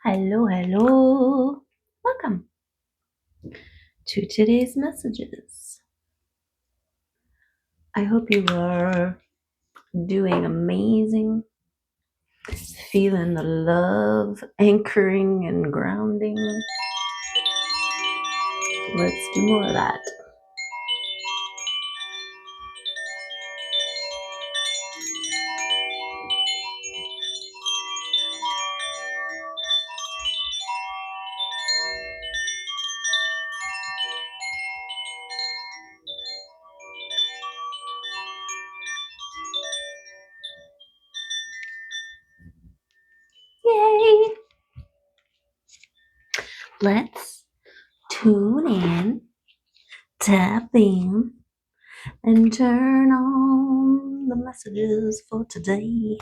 Hello, hello. Welcome to today's messages. I hope you are doing amazing, feeling the love, anchoring and grounding. Let's do more of that. Yay! Let's tune in, tap in, and turn on the messages for today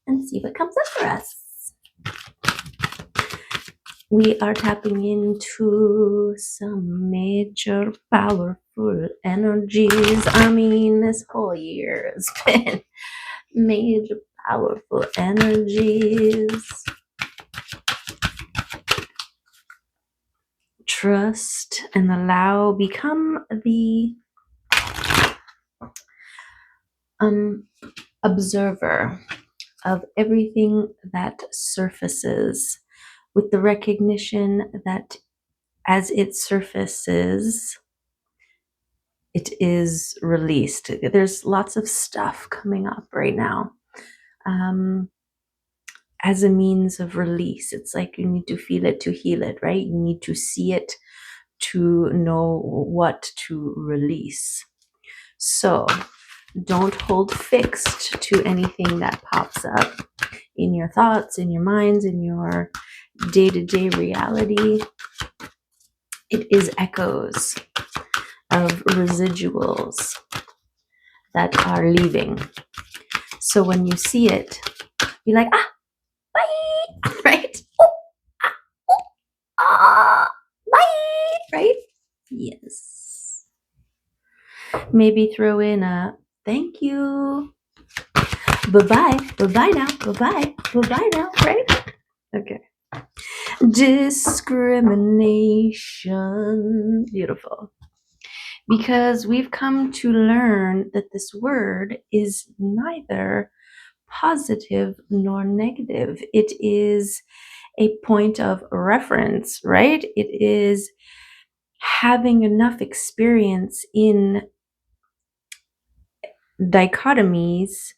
and see what comes up for us. We are tapping into some major powerful energies. I mean, this whole year has been major powerful energies. Trust and allow become the observer of everything that surfaces, with the recognition that as it surfaces, it is released. There's lots of stuff coming up right now as a means of release. It's like you need to feel it to heal it, right? You need to see it to know what to release. So don't hold fixed to anything that pops up in your thoughts, in your minds, in your day-to-day reality. It is echoes of residuals that are leaving. So when you see it, be like, bye, right? Bye, right? Yes. Maybe throw in a thank you. Bye-bye. Bye-bye now. Bye-bye. Bye-bye now, right? Okay. Discrimination. Beautiful. Because we've come to learn that this word is neither positive nor negative. It is a point of reference, right? It is having enough experience in dichotomies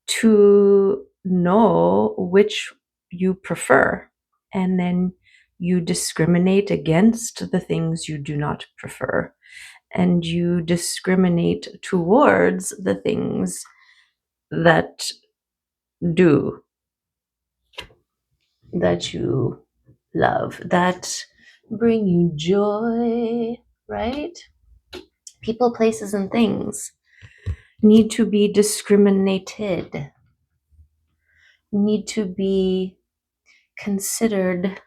to know which you prefer, and then you discriminate against the things you do not prefer, and you discriminate towards the things that do, that you love, that bring you joy, right? People, places, and things need to be discriminated, need to be considered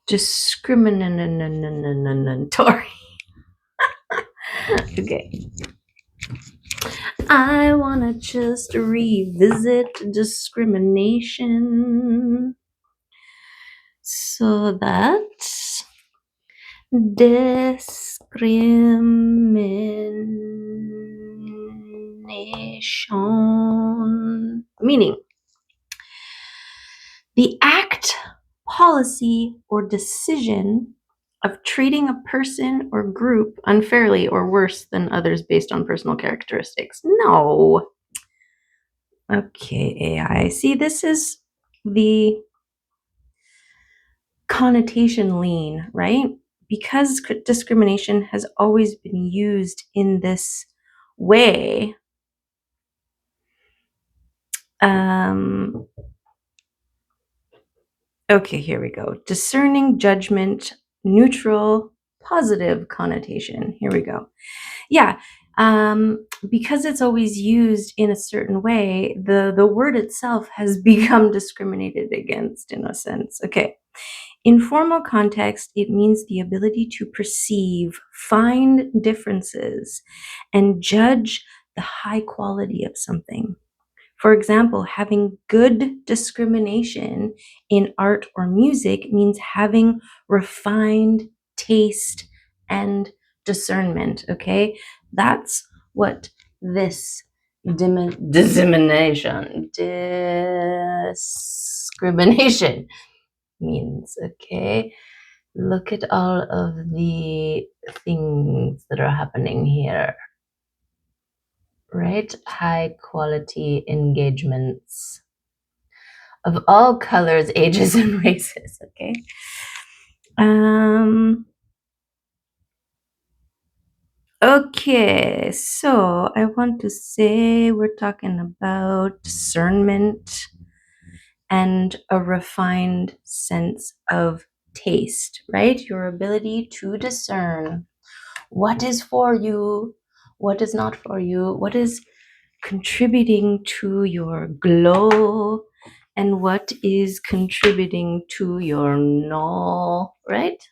discriminatory. Okay. I want to just revisit discrimination so that discrimination, meaning the act, policy, or decision of treating a person or group unfairly or worse than others based on personal characteristics. No. Okay, AI. See, this is the connotation lean, right? Because discrimination has always been used in this way. Okay, here we go. Discerning, judgment, neutral, positive connotation. Here we go. Yeah, because it's always used in a certain way, the word itself has become discriminated against in a sense. Okay. In formal context, it means the ability to perceive, find differences, and judge the high quality of something For example, having good discrimination in art or music means having refined taste and discernment, okay? That's what this discrimination means, okay? Look at all of the things that are happening here, right? High quality engagements of all colors, ages, and races, okay? Okay, so I want to say we're talking about discernment and a refined sense of taste, right? Your ability to discern what is for you, what is not for you, what is contributing to your glow, and what is contributing to your no, right?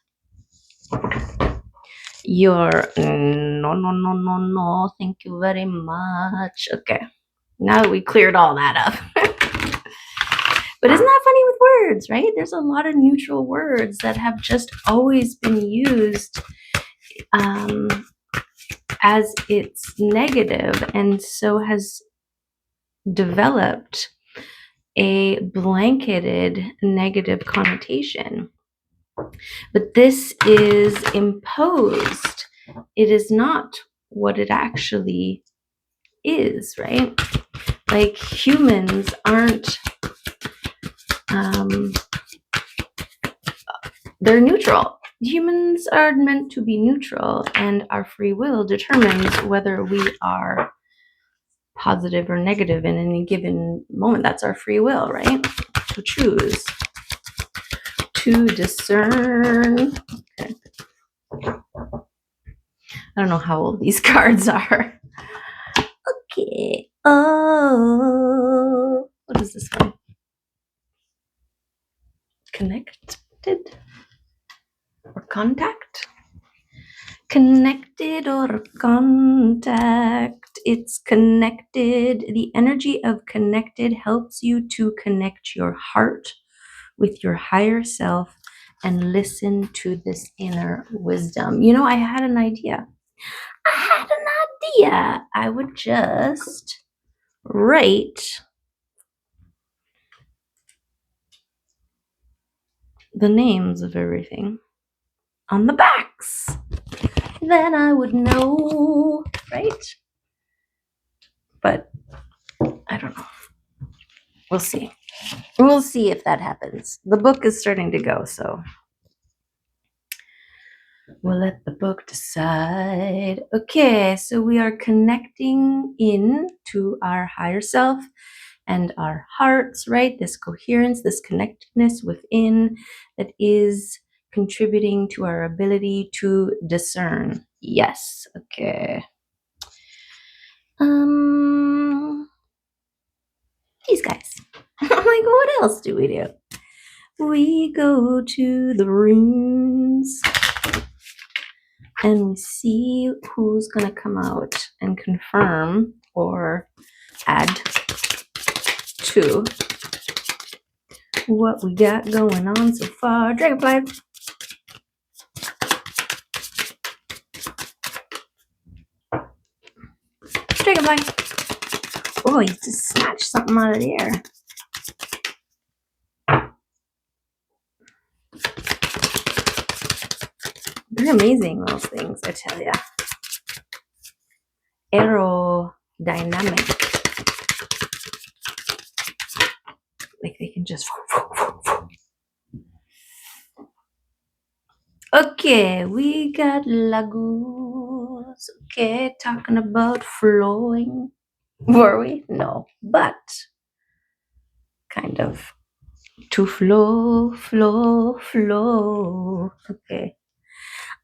Your no, thank you very much. Okay, now that we cleared all that up. But isn't that funny with words, right? There's a lot of neutral words that have just always been used as it's negative, and so has developed a blanketed negative connotation. But this is imposed. It is not what it actually is, right? Like humans aren't, they're neutral. Humans are meant to be neutral, and our free will determines whether we are positive or negative in any given moment. That's our free will, right? To choose, to discern. Okay. I don't know how old these cards are. Okay. Oh, what is this one? Connected or contact? Connected or contact. It's connected. The energy of connected helps you to connect your heart with your higher self and listen to this inner wisdom. You know, I had an idea. I would just write the names of everything on the backs. Then I would know, right? But I don't know. We'll see. We'll see if that happens. The book is starting to go, so we'll let the book decide. Okay, so we are connecting in to our higher self and our hearts, right? This coherence, this connectedness within that is contributing to our ability to discern. Yes, okay. These guys. I'm like, what else do we do? We go to the runes and we see who's gonna come out and confirm or add to what we got going on so far. Dragonfly. Dragonfly. Oh, you just snatched something out of the air. They're amazing, those things, I tell ya. Aerodynamic. Like they can just. Okay, we got Lagos. Okay, talking about flowing. Were we? No, but kind of. To flow, flow, flow. Okay.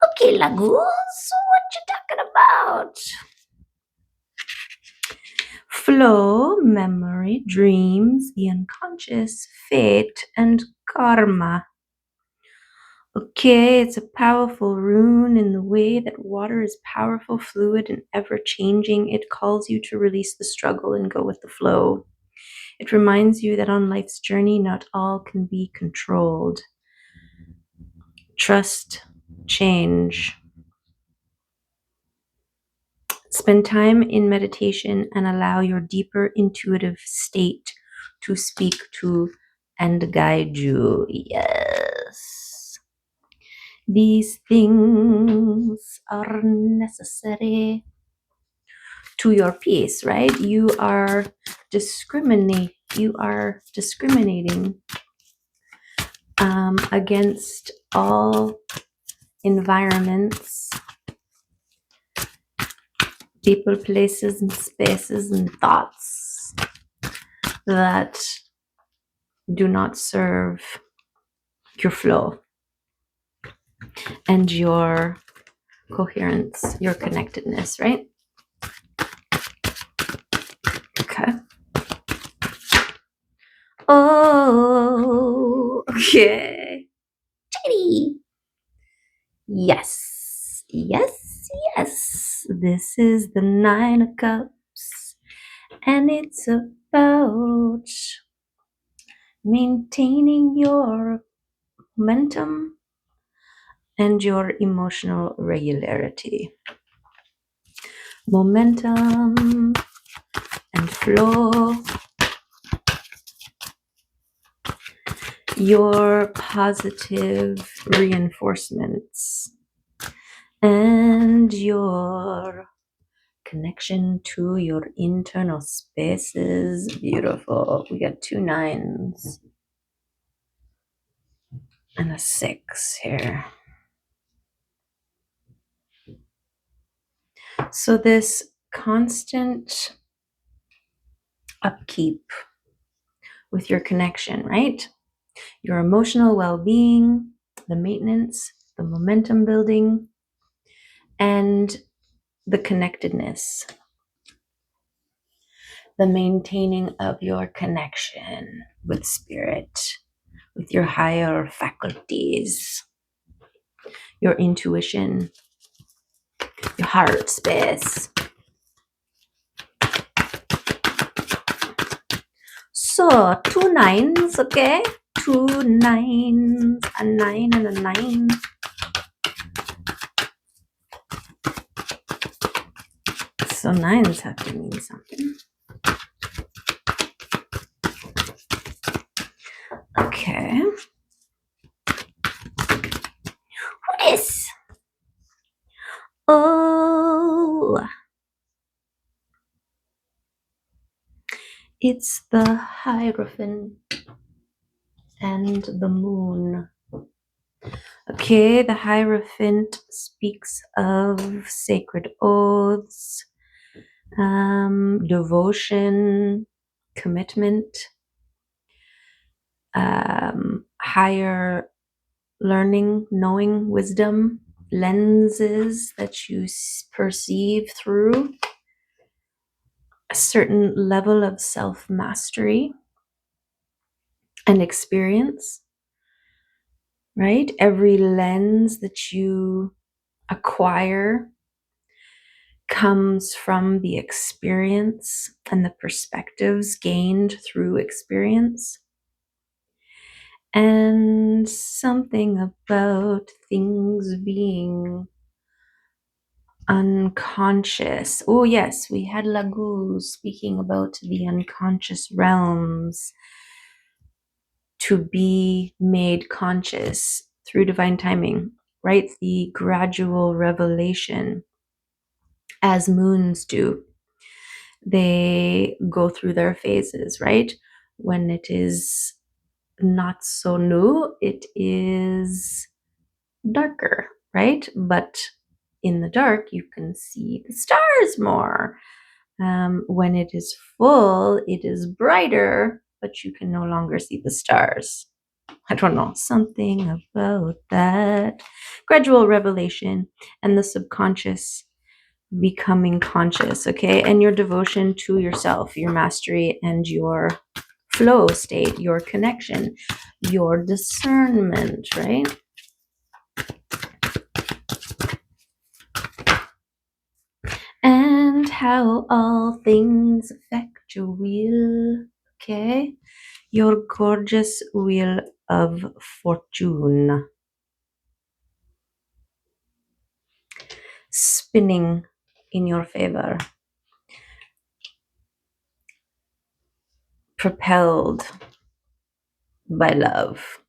Okay, Lagos, what you talking about? Flow, memory, dreams, the unconscious, fate, and karma. Okay, it's a powerful rune in the way that water is powerful, fluid, and ever-changing. It calls you to release the struggle and go with the flow. It reminds you that on life's journey, not all can be controlled. Trust change. Spend time in meditation and allow your deeper intuitive state to speak to and guide you. Yes. These things are necessary to your peace, right? You are discriminating against all environments, people, places, and spaces, and thoughts that do not serve your flow and your coherence, your connectedness, right? Okay. Oh, okay. Chitty. Yes, yes, yes. This is the Nine of Cups, and it's about maintaining your momentum and your emotional regularity. Momentum and flow, your positive reinforcements, and your connection to your internal spaces. Beautiful. We got 2 9s and a 6 here. So this constant upkeep with your connection, right? Your emotional well-being, the maintenance, the momentum building, and the connectedness, the maintaining of your connection with spirit, with your higher faculties, your intuition, your heart space. So 2 9s, okay? 2 9s, a 9 and a 9. So 9s have to mean something. Okay. What is? Oh, it's the Hierophant and the moon. Okay, the Hierophant speaks of sacred oaths, devotion, commitment, higher learning, knowing, wisdom, lenses that you perceive through, a certain level of self-mastery and experience, right? Every lens that you acquire comes from the experience and the perspectives gained through experience. And something about things being unconscious. Oh, yes, we had Lagu speaking about the unconscious realms to be made conscious through divine timing, right? The gradual revelation, as moons do. They go through their phases, right? When it is not so new, it is darker, right? But in the dark, you can see the stars more. When it is full, it is brighter, but you can no longer see the stars. I don't know, something about that. Gradual revelation and the subconscious becoming conscious, okay? And your devotion to yourself, your mastery, and your flow state, your connection, your discernment, right? And how all things affect your will. Okay. Your gorgeous wheel of fortune. Spinning in your favor. Propelled by love.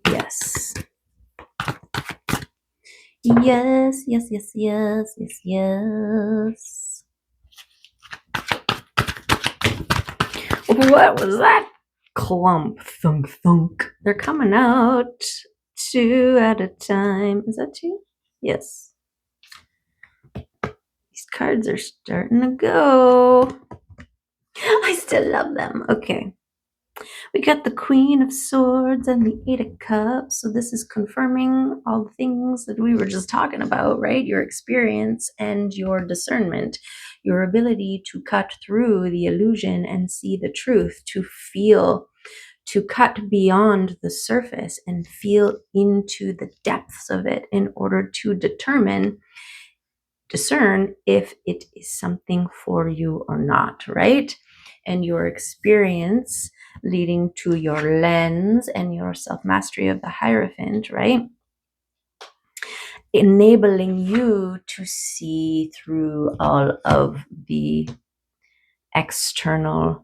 Yes. Yes, yes, yes, yes, yes, yes. What was that? Clump, thunk, thunk. They're coming out 2 at a time. Is that 2? Yes. These cards are starting to go. I still love them. Okay. We got the Queen of Swords and the Eight of Cups. So this is confirming all the things that we were just talking about, right? Your experience and your discernment, your ability to cut through the illusion and see the truth, to feel, to cut beyond the surface and feel into the depths of it in order to discern if it is something for you or not, right? And your experience leading to your lens and your self-mastery of the Hierophant, right? Enabling you to see through all of the external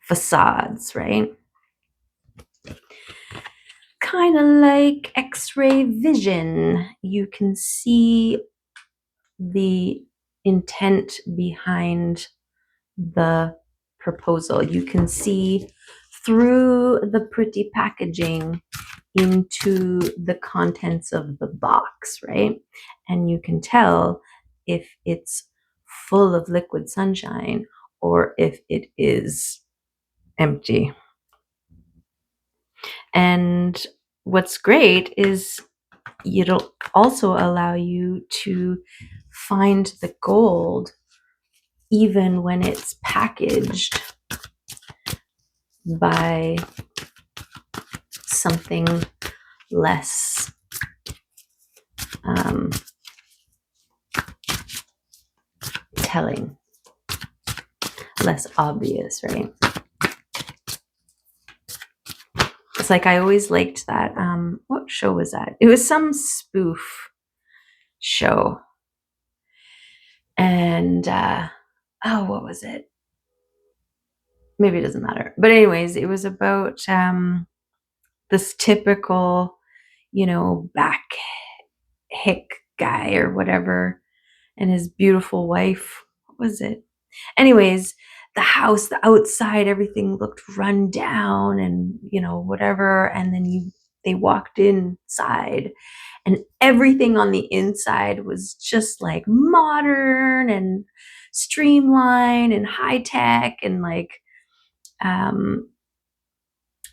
facades, right? Kind of like X-ray vision. You can see the intent behind the proposal. You can see through the pretty packaging into the contents of the box, right? And you can tell if it's full of liquid sunshine or if it is empty. And what's great is it'll also allow you to find the gold even when it's packaged by something less telling, less obvious, right? It's like I always liked that. What show was that? It was some spoof show. And what was it? Maybe it doesn't matter. But anyways, it was about this typical, back hick guy or whatever, and his beautiful wife. What was it? Anyways, the house, the outside, everything looked run down and, whatever. And then they walked inside and everything on the inside was just like modern and streamlined and high tech and like,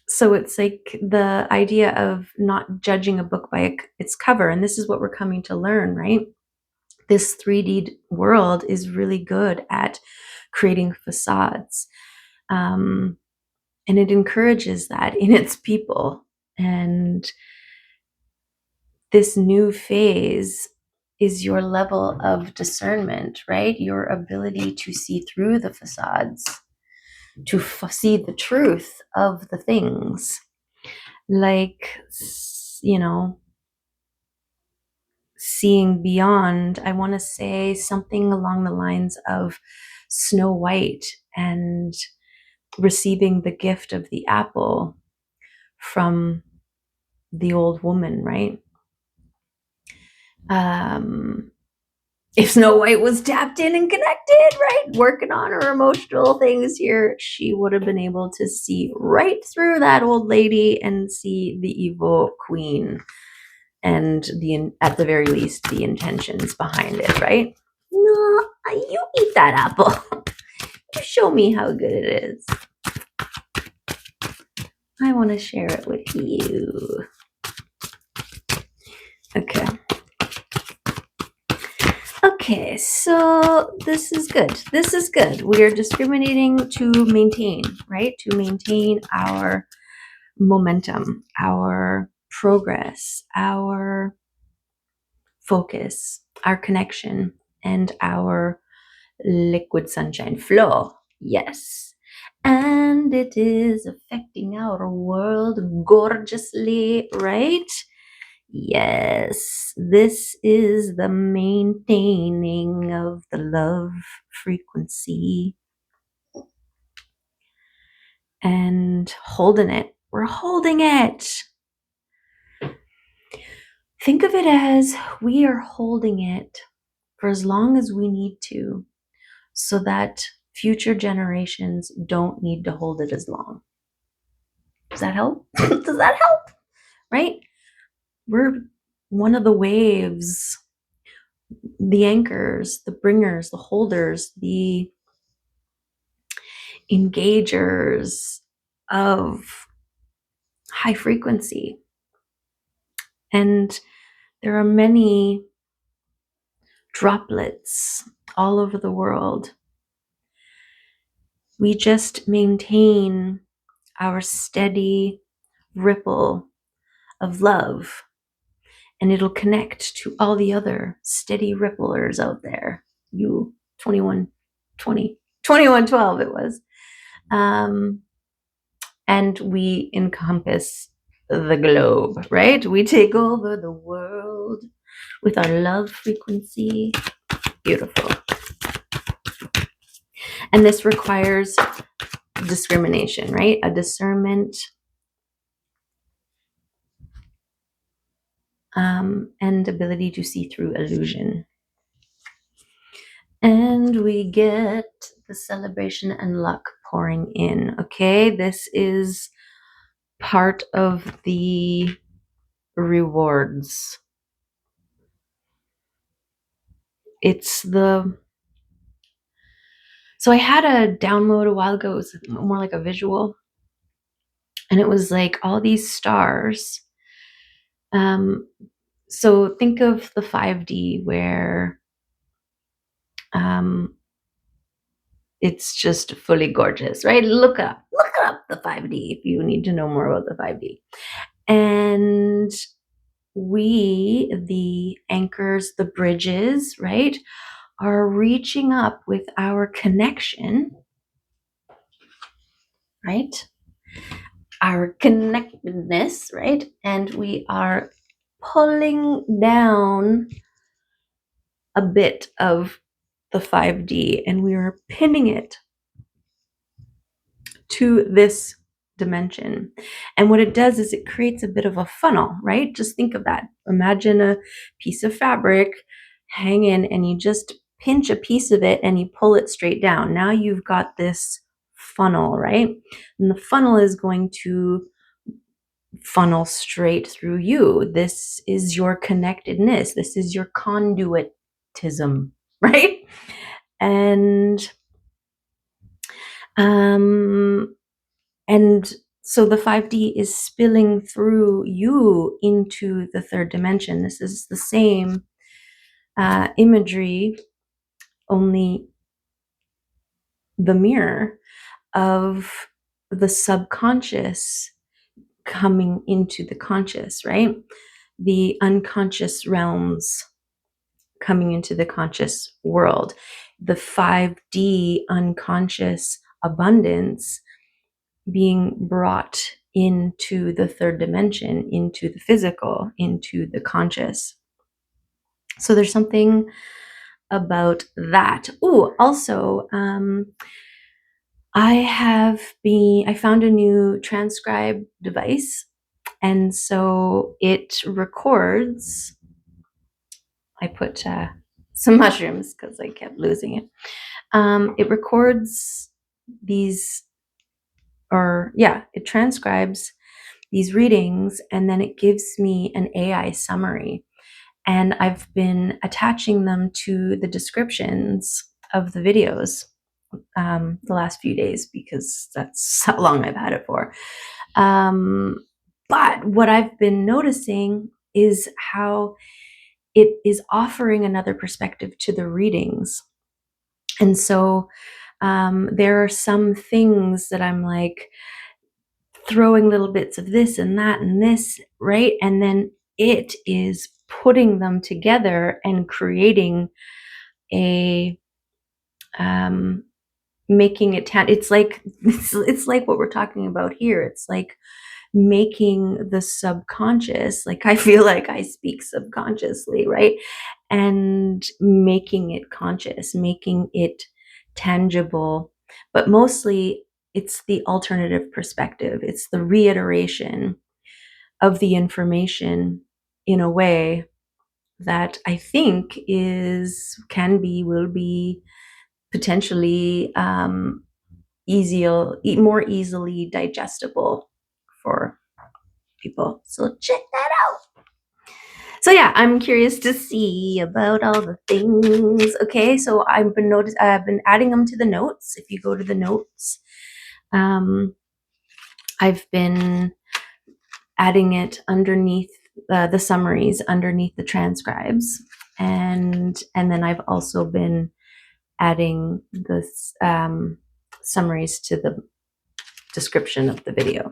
so it's like the idea of not judging a book by its cover. And this is what we're coming to learn, right? This 3D world is really good at creating facades. And it encourages that in its people. And this new phase is your level of discernment, right? Your ability to see through the facades, to see the truth of the things. Like, seeing beyond. I want to say something along the lines of Snow White and receiving the gift of the apple from the old woman, right? If Snow White was tapped in and connected, right, working on her emotional things here, she would have been able to see right through that old lady and see the evil queen and at the very least, the intentions behind it, right? No, you eat that apple. You show me how good it is. I want to share it with you. Okay. Okay, so this is good. This is good. We are discriminating to maintain, right? To maintain our momentum, our progress, our focus, our connection. and our liquid sunshine flow. Yes. And it is affecting our world gorgeously, right? Yes. This is the maintaining of the love frequency and holding it. We're holding it. Think of it as we are holding it for as long as we need to, so that future generations don't need to hold it as long. Does that help? Does that help? Right? We're one of the waves, the anchors, the bringers, the holders, the engagers of high frequency. And there are many droplets all over the world. We just maintain our steady ripple of love, and it'll connect to all the other steady ripplers out there. You 2120, 2112 it was. And we encompass the globe, right? We take over the world with our love frequency. Beautiful. And this requires discrimination, right? A discernment, and ability to see through illusion. And we get the celebration and luck pouring in. Okay, this is part of the rewards. So I had a download a while ago. It was more like a visual, and it was like all these stars. So think of the 5D where it's just fully gorgeous, right? Look up the 5D if you need to know more about the 5D. And we, the anchors, the bridges, right, are reaching up with our connection, right? Our connectedness, right? And we are pulling down a bit of the 5D and we are pinning it to this dimension. And what it does is it creates a bit of a funnel, right? Just think of that. Imagine a piece of fabric hanging and you just pinch a piece of it and you pull it straight down. Now you've got this funnel, right? And the funnel is going to funnel straight through you. This is your connectedness. This is your conduitism, right? And so the 5D is spilling through you into the third dimension. This is the same imagery, only the mirror of the subconscious coming into the conscious, right? The unconscious realms coming into the conscious world. The 5D unconscious abundance being brought into the third dimension, into the physical, into the conscious. So there's something about that. Oh, also, I found a new transcribe device, and so it records. I put some mushrooms because I kept losing it. It records these, it transcribes these readings, and then it gives me an AI summary. And I've been attaching them to the descriptions of the videos the last few days because that's how long I've had it for. But what I've been noticing is how it is offering another perspective to the readings. And so there are some things that I'm like throwing little bits of this and that and this, right? And then it is putting them together and creating a making it it's like it's like what we're talking about here. It's like making the subconscious, like I feel like I speak subconsciously, right? And making it conscious, making it tangible. But mostly it's the alternative perspective. It's the reiteration of the information in a way that I think will be potentially more easily digestible for people. So check that out. So yeah, I'm curious to see about all the things. Okay, so I've been adding them to the notes. If you go to the notes, I've been adding it underneath the summaries, underneath the transcribes, and then I've also been adding the summaries to the description of the video.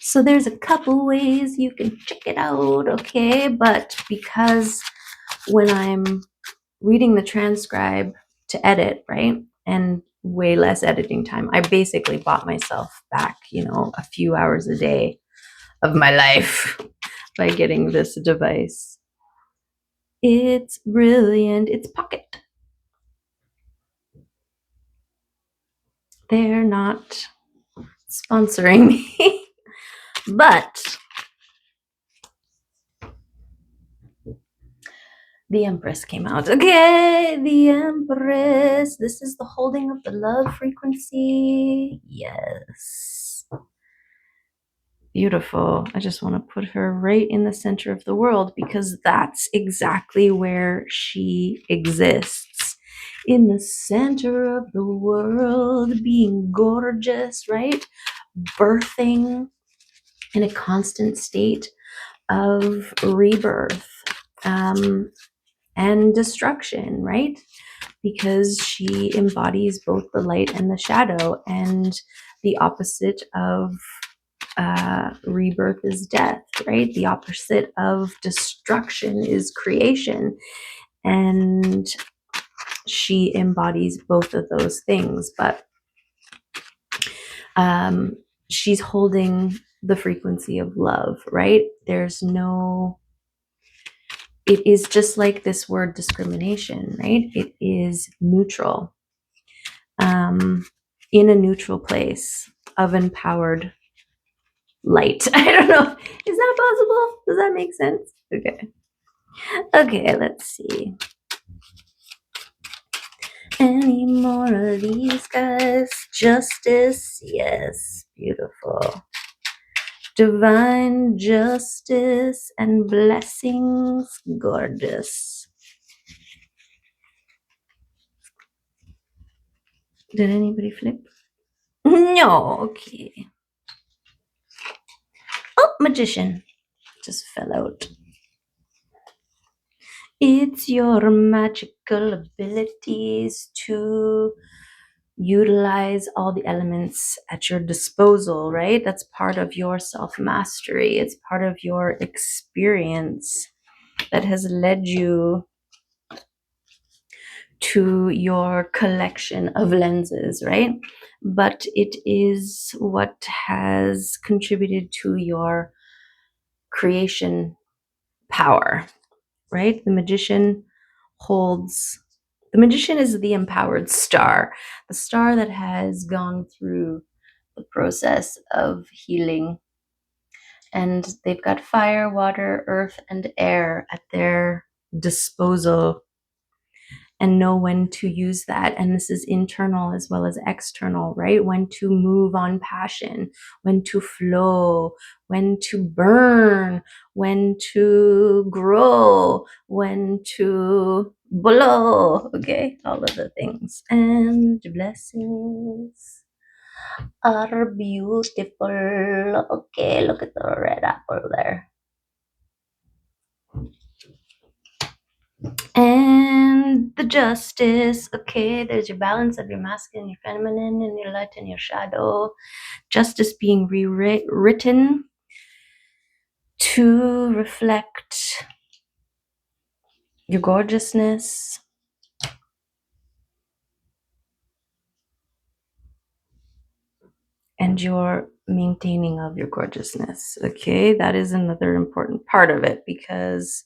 So there's a couple ways you can check it out, okay? But because when I'm reading the transcribe to edit, right, and way less editing time, I basically bought myself back, a few hours a day of my life by getting this device. It's brilliant. It's Pocket. They're not sponsoring me, but the Empress came out. Okay, the Empress. This is the holding of the love frequency. Yes. Beautiful. I just want to put her right in the center of the world because that's exactly where she exists. In the center of the world, being gorgeous, right? Birthing in a constant state of rebirth. And destruction, right? Because she embodies both the light and the shadow, and the opposite of rebirth is death, right? The opposite of destruction is creation, and she embodies both of those things. But she's holding the frequency of love, right? It is just like this word discrimination, right? It is neutral, in a neutral place of empowered light. I don't know. Is that possible? Does that make sense? Okay. Okay, let's see. Any more of these guys? Justice. Yes. Beautiful. Divine justice and blessings. Gorgeous. Did anybody flip? No. Okay. Oh, magician. Just fell out. It's your magical abilities to utilize all the elements at your disposal, right? That's part of your self-mastery. It's part of your experience that has led you to your collection of lenses, right? But it is what has contributed to your creation power, right? The magician is the empowered star, the star that has gone through the process of healing. And they've got fire, water, earth, and air at their disposal and know when to use that. And this is internal as well as external, right? When to move on passion, when to flow, when to burn, when to grow, when to blow. Okay, all of the things. And blessings are beautiful. Okay, look at the red apple there. And the justice. Okay, there's your balance of your masculine, your feminine, and your light and your shadow. Justice being rewritten to reflect your gorgeousness, and your maintaining of your gorgeousness. Okay, that is another important part of it, because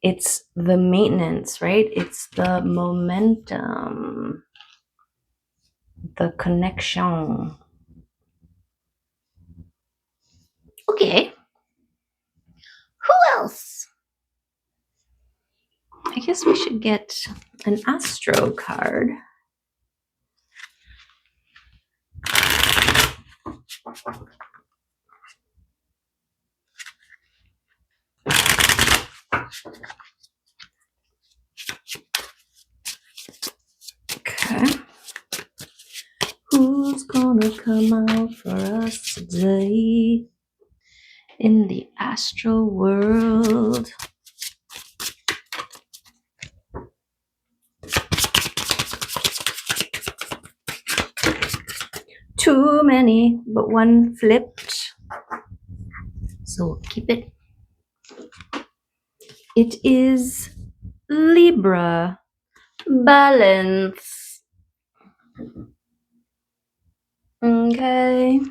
it's the maintenance, right? It's the momentum, the connection. Okay, who else? I guess we should get an astro card. Okay. Who's gonna come out for us today in the astral world? Too many, but one flipped. So keep it. It is Libra. Balance. Okay.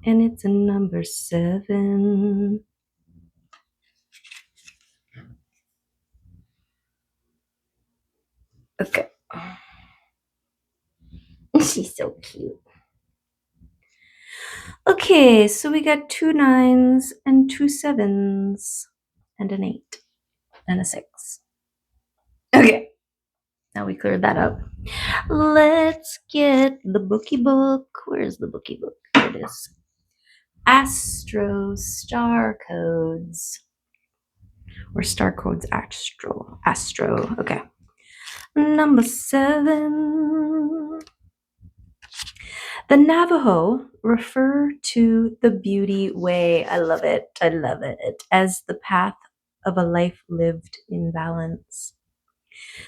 And it's a number 7. Okay. She's so cute. Okay, so we got 2 9s and 2 7s and an 8 and a 6. Okay, now we cleared that up. Let's get the bookie book. Where's the bookie book? Here it is. Astro star codes. Or star codes astro. Astro. Okay. Number 7. The Navajo refer to the beauty way. I love it. I love it. As the path of a life lived in balance.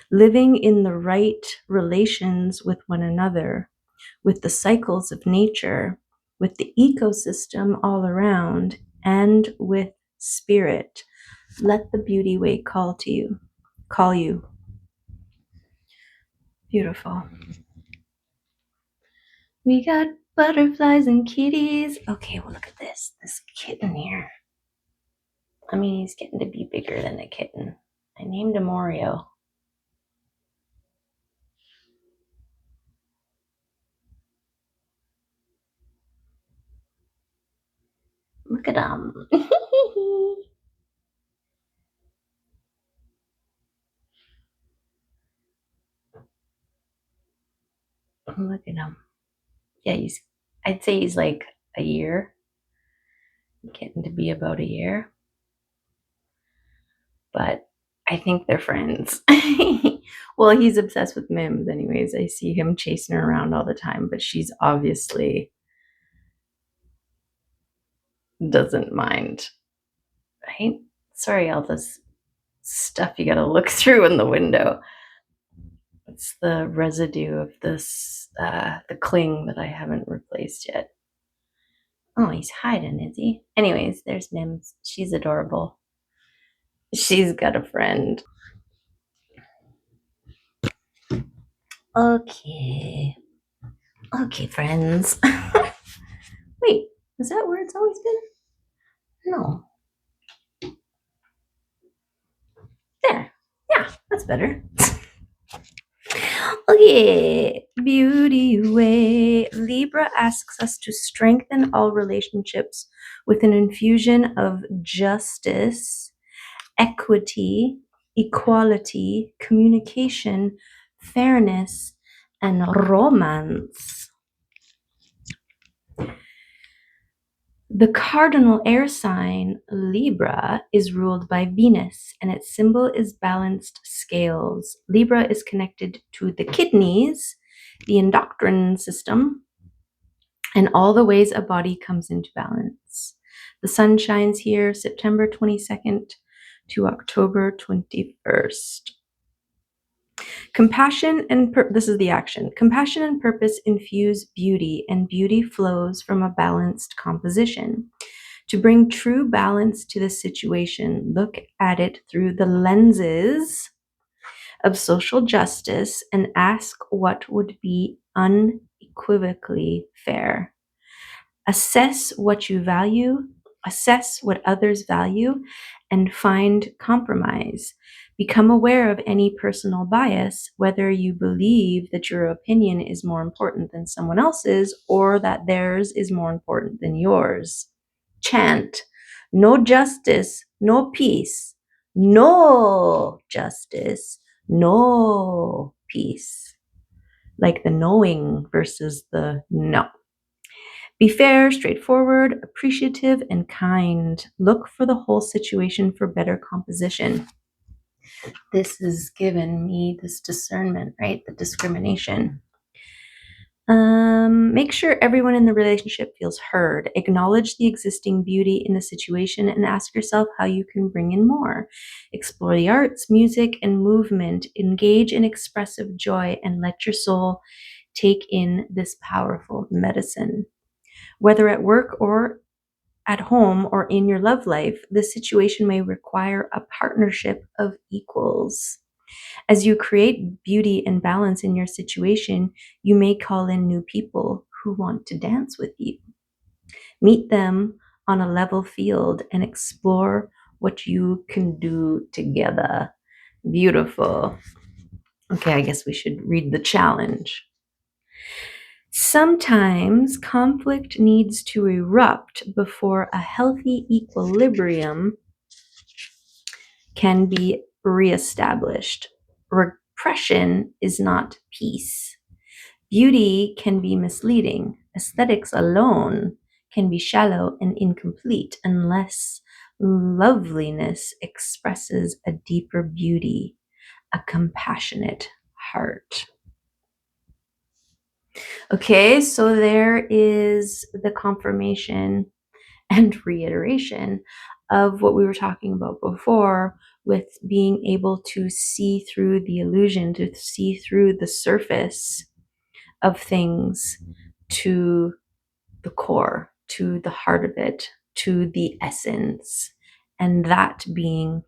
Living in the right relations with one another, with the cycles of nature, with the ecosystem all around, and with spirit. Let the beauty way call you. Beautiful. We got butterflies and kitties. Okay, well, look at this kitten here. I mean, he's getting to be bigger than a kitten. I named him Oreo. Look at him. Look at him. Yeah, I'd say he's like a year. Getting to be about a year. But I think they're friends. Well, he's obsessed with Mims anyways. I see him chasing her around all the time, but she's obviously doesn't mind. Right? Sorry, all this stuff you gotta look through in the window. It's the residue of this, the cling that I haven't replaced yet. Oh, he's hiding, is he? Anyways, there's Mims. She's adorable. She's got a friend. Okay. Okay, friends. Wait, is that where it's always been? No. There. Yeah, that's better. Okay, beauty way. Libra asks us to strengthen all relationships with an infusion of justice, equity, equality, communication, fairness, and romance. The cardinal air sign, Libra, is ruled by Venus, and its symbol is balanced scales. Libra is connected to the kidneys, the endocrine system, and all the ways a body comes into balance. The sun shines here September 22nd to October 21st. Compassion and this is the action. Compassion and purpose infuse beauty, and beauty flows from a balanced composition. To bring true balance to the situation, look at it through the lenses of social justice and ask what would be unequivocally fair. Assess what you value, assess what others value, and find compromise. Become aware of any personal bias, whether you believe that your opinion is more important than someone else's or that theirs is more important than yours. Chant, no justice, no peace. No justice, no peace. Like the knowing versus the no. Be fair, straightforward, appreciative, and kind. Look for the whole situation for better composition. This has given me this discernment, right? The discrimination. Make sure everyone in the relationship feels heard. Acknowledge the existing beauty in the situation and ask yourself how you can bring in more. Explore the arts, music, and movement. Engage in expressive joy and let your soul take in this powerful medicine. Whether at work or at home or in your love life, the situation may require a partnership of equals. As you create beauty and balance in your situation, you may call in new people who want to dance with you. Meet them on a level field and explore what you can do together. Beautiful. Okay, I guess we should read the challenge. Sometimes conflict needs to erupt before a healthy equilibrium can be reestablished. Repression is not peace. Beauty can be misleading. Aesthetics alone can be shallow and incomplete unless loveliness expresses a deeper beauty, a compassionate heart. Okay, so there is the confirmation and reiteration of what we were talking about before with being able to see through the illusion, to see through the surface of things to the core, to the heart of it, to the essence, and that being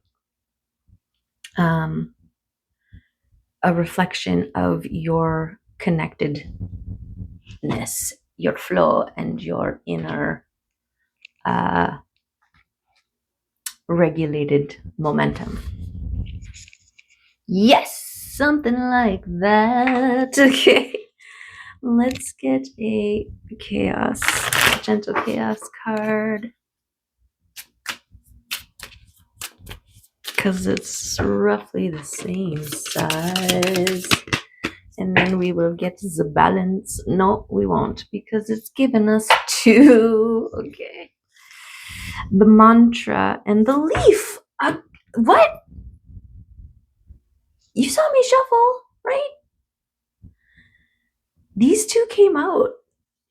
a reflection of your connectedness, your flow, and your inner regulated momentum. Yes, something like that. Okay, let's get a chaos, gentle chaos card, because it's roughly the same size. And then we will get the balance. No, we won't, because it's given us two. Okay. The mantra and the leaf. What? You saw me shuffle, right? These two came out.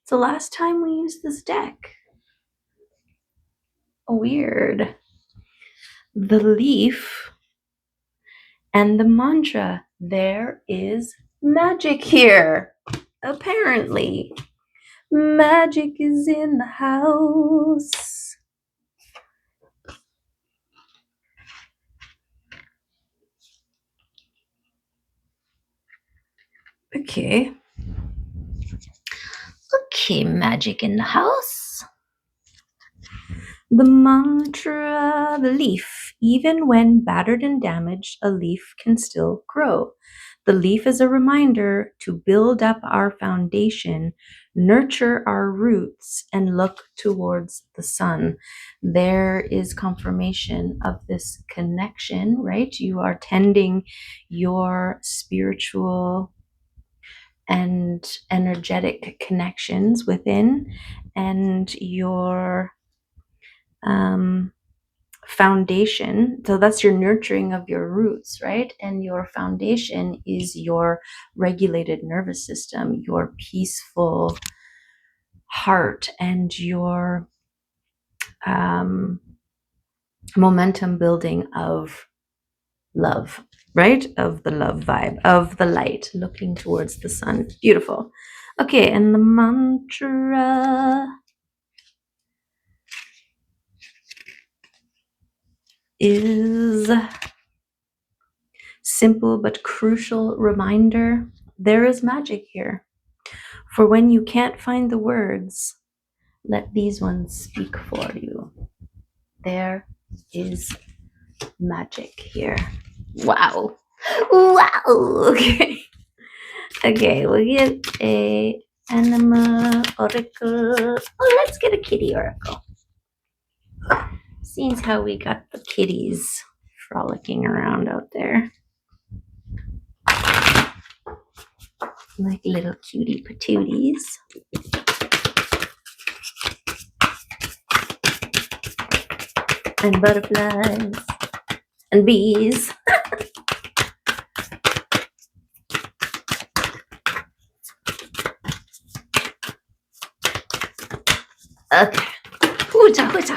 It's the last time we used this deck. Weird. The leaf and the mantra. There is magic here. Apparently. Magic is in the house. Okay. Okay, magic in the house. The mantra, the leaf. Even when battered and damaged, a leaf can still grow. The leaf is a reminder to build up our foundation, nurture our roots, and look towards the sun. There is confirmation of this connection, right? You are tending your spiritual and energetic connections within, and your foundation. So that's your nurturing of your roots, right? And your foundation is your regulated nervous system, your peaceful heart, and your momentum building of love, right? Of the love vibe, of the light, looking towards the sun. Beautiful. Okay, and the mantra. is simple but crucial reminder. There is magic here. For when you can't find the words, let these ones speak for you. There is magic here. Wow. Wow. Okay. Okay, we'll get a animal oracle. Oh, let's get a kitty oracle. Seems how we got the kitties frolicking around out there. Like little cutie patooties. And butterflies. And bees. Okay.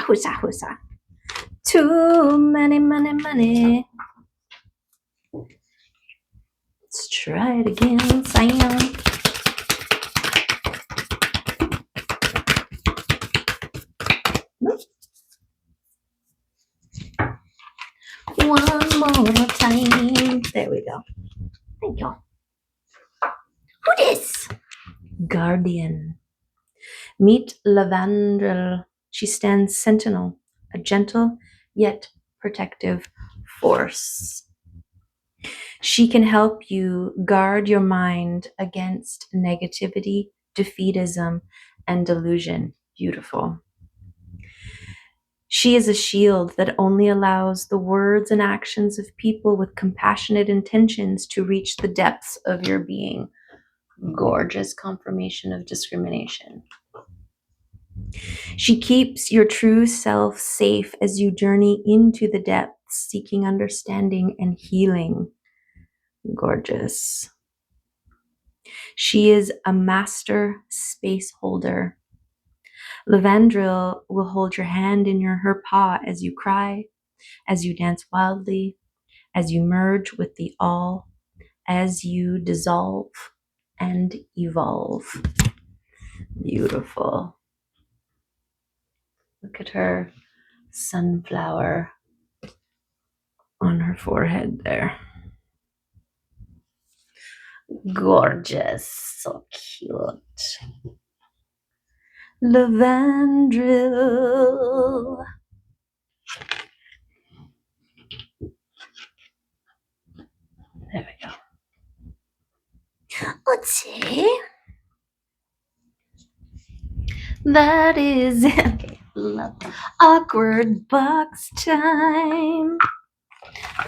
Husa. Too many money. Let's try it again, Sam. One more time. There we go. Thank you. Who this? Guardian. Meet Lavandrel. She stands sentinel, a gentle yet protective force. She can help you guard your mind against negativity, defeatism, and delusion. Beautiful. She is a shield that only allows the words and actions of people with compassionate intentions to reach the depths of your being. Gorgeous confirmation of discrimination. She keeps your true self safe as you journey into the depths, seeking understanding and healing. Gorgeous. She is a master space holder. Lavandril will hold your hand in her paw as you cry, as you dance wildly, as you merge with the all, as you dissolve and evolve. Beautiful. Look at her sunflower on her forehead there. Gorgeous. So cute. Lavandril. There we go. Let's see. That is it. Okay. Love. Awkward box time.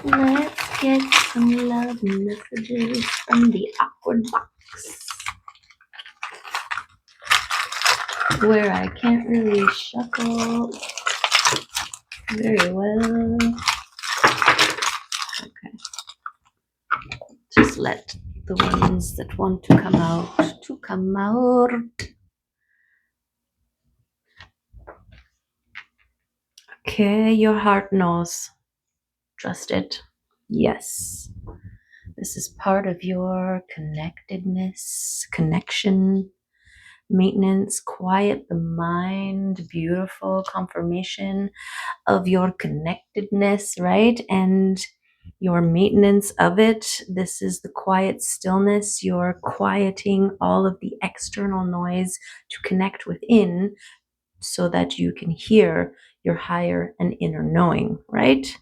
Let's get some love messages from the awkward box, where I can't really shuffle very well. Okay. Just let the ones that want to come out. Okay, your heart knows. Trust it. Yes. This is part of your connectedness, connection, maintenance, quiet the mind, beautiful confirmation of your connectedness, right? And your maintenance of it. This is the quiet stillness. You're quieting all of the external noise to connect within so that you can hear your higher and inner knowing, right?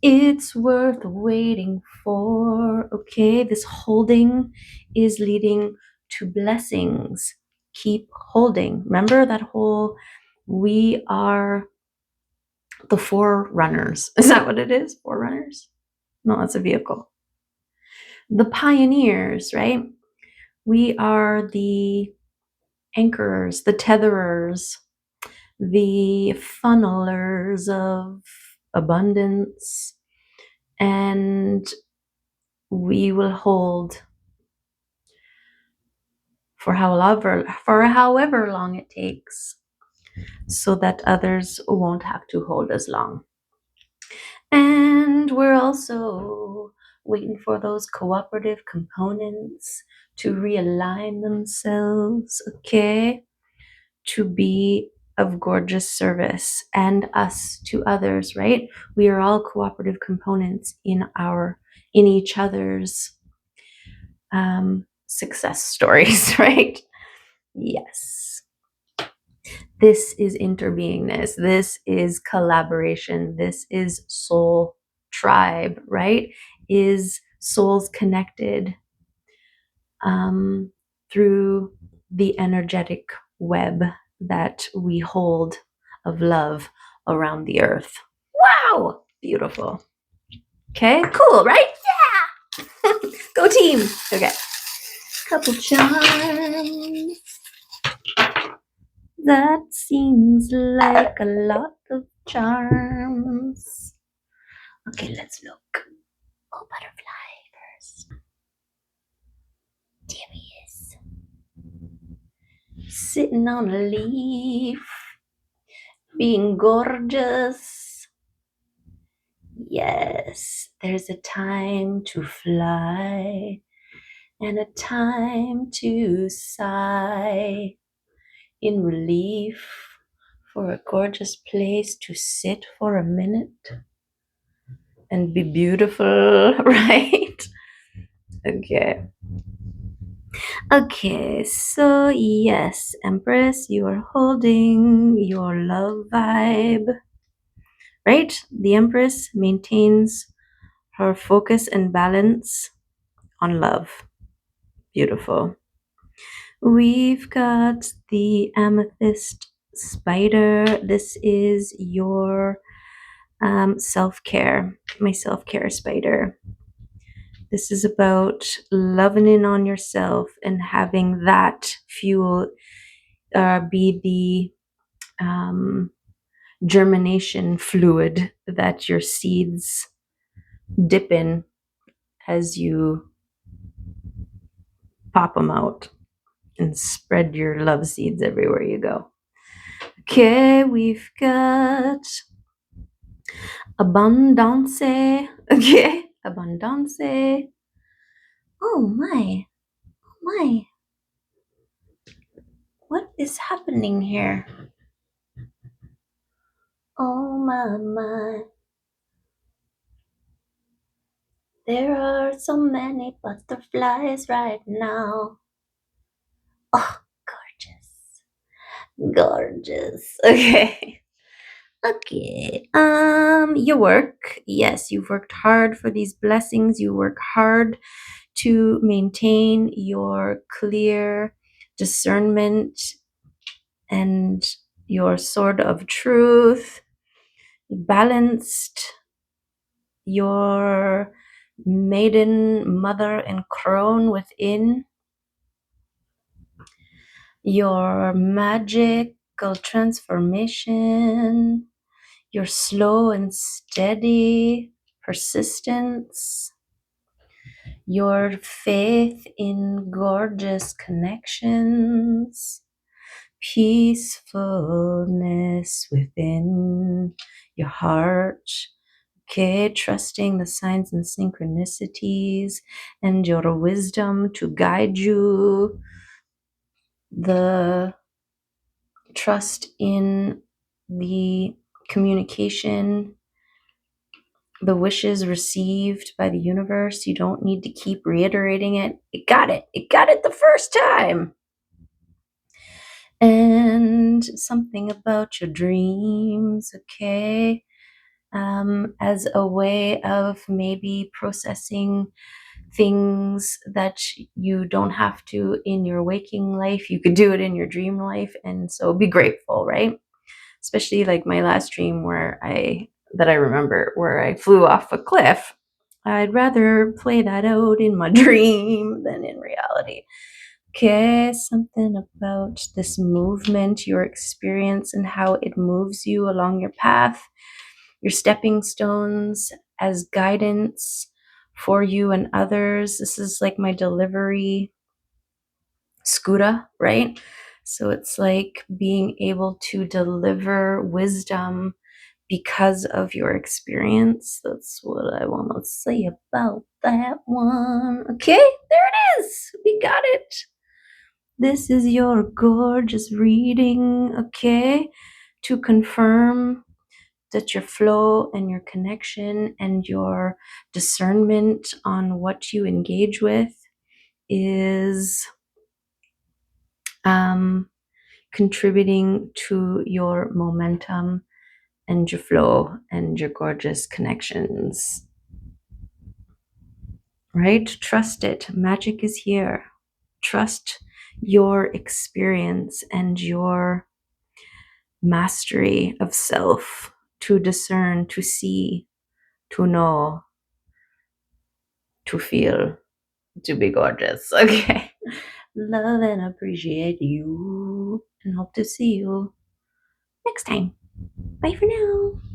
It's worth waiting for. Okay, this holding is leading to blessings. Keep holding. Remember that whole, we are the forerunners. Is that what it is? Forerunners? No, that's a vehicle. The pioneers, right? We are the anchorers, the tetherers, the funnelers of abundance, and we will hold for however long it takes, so that others won't have to hold as long. And we're also waiting for those cooperative components to realign themselves, okay? To be of gorgeous service and us to others, right? We are all cooperative components in each other's success stories, right? Yes. This is interbeingness. This is collaboration. This is soul tribe, right? Is souls connected through the energetic web that we hold of love around the earth. Wow! Beautiful. Okay, cool, right? Yeah! Go team! Okay. Couple charms. That seems like a lot of charms. Okay, let's look. Oh, butterfly first. There he is. Sitting on a leaf, being gorgeous. Yes, there's a time to fly and a time to sigh in relief for a gorgeous place to sit for a minute and be beautiful, right? Okay. Okay, so yes, Empress, you are holding your love vibe, right? The Empress maintains her focus and balance on love. Beautiful. We've got the amethyst spider. This is your self-care, my self-care spider. This is about loving in on yourself and having that fuel be the germination fluid that your seeds dip in as you pop them out and spread your love seeds everywhere you go. Okay, we've got abundance. Okay, abundance. Oh my, my. What is happening here? Oh my. There are so many butterflies right now. Oh, gorgeous. Gorgeous. Okay. Okay. Your work. Yes, you've worked hard for these blessings. You work hard to maintain your clear discernment and your sword of truth. Balanced your maiden mother and crone within, your magical transformation, your slow and steady persistence, your faith in gorgeous connections, peacefulness within your heart. Okay, trusting the signs and synchronicities and your wisdom to guide you. The trust in the communication, the wishes received by the universe. You don't need to keep reiterating it. It got it. It got it the first time. And something about your dreams, okay? As a way of maybe processing things that you don't have to in your waking life. You could do it in your dream life, and so be grateful, right? Especially like my last dream that I remember where I flew off a cliff. I'd rather play that out in my dream than in reality. Okay, something about this movement, your experience and how it moves you along your path, your stepping stones as guidance for you and others. This is like my delivery scooter, right? So it's like being able to deliver wisdom because of your experience. That's what I want to say about that one. Okay, there it is. We got it. This is your gorgeous reading, okay? To confirm that your flow and your connection and your discernment on what you engage with is contributing to your momentum and your flow and your gorgeous connections, right? Trust it. Magic is here. Trust your experience and your mastery of self to discern, to see, to know, to feel, to be gorgeous. Okay. Love and appreciate you and hope to see you next time. Bye for now.